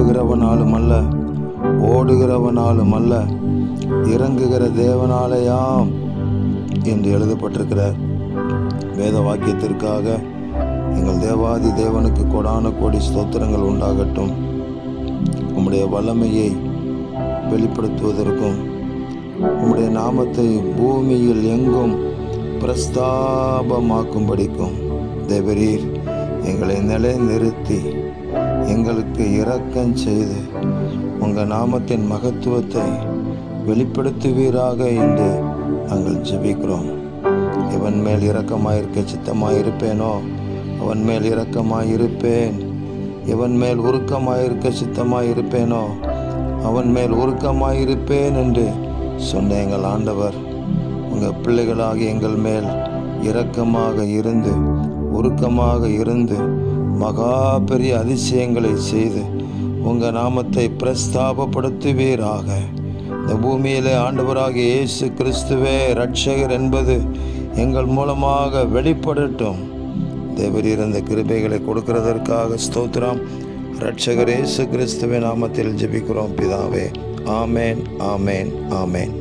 எழும்புகிறவனாலும் அல்ல, ஓடுகிறவனாலும் அல்ல, இறங்குகிற தேவனாலேயாம் என்று எழுதப்பட்டிருக்கிற வேத வாக்கியத்திற்காக எங்கள் தேவாதி தேவனுக்கு கொடான கோடி ஸ்தோத்திரங்கள் உண்டாகட்டும். உம்முடைய வல்லமையை வெளிப்படுத்துவதற்கும் உம்முடைய நாமத்தை பூமியில் எங்கும் பிரஸ்தாபமாக்கும்படிக்கும் தேவரீர் எங்களை நிலைநிறுத்தி எங்களுக்கு இரக்கம் செய்து உங்கள் நாமத்தின் மகத்துவத்தை வெளிப்படுத்துவீராக என்று நாங்கள் ஜெபிக்கிறோம். இவன் மேல் இரக்கமாயிருக்க சித்தமாயிருப்பேனோ அவன் மேல் இரக்கமாயிருப்பேன், இவன் மேல் உருக்கமாயிருக்க சித்தமாயிருப்பேனோ அவன் மேல் உருக்கமாயிருப்பேன் என்று சொன்ன எங்கள் ஆண்டவர் உங்கள் பிள்ளைகளாகி எங்கள் மேல் இரக்கமாக இருந்து உருக்கமாக இருந்து மகா பெரிய அதிசயங்களை செய்து உங்கள் நாமத்தை பிரஸ்தாபப்படுத்துவீராக. இந்த பூமியிலே ஆண்டவராகிய இயேசு கிறிஸ்துவே இரட்சகர் என்பது எங்கள் மூலமாக வெளிப்படட்டும். தேவரீர் இந்த கிருபைகளை கொடுக்கிறதற்காக ஸ்தோத்திரம். இரட்சகர் இயேசு கிறிஸ்துவின் நாமத்தில் ஜெபிக்கிறோம் பிதாவே. ஆமேன், ஆமேன், ஆமேன்.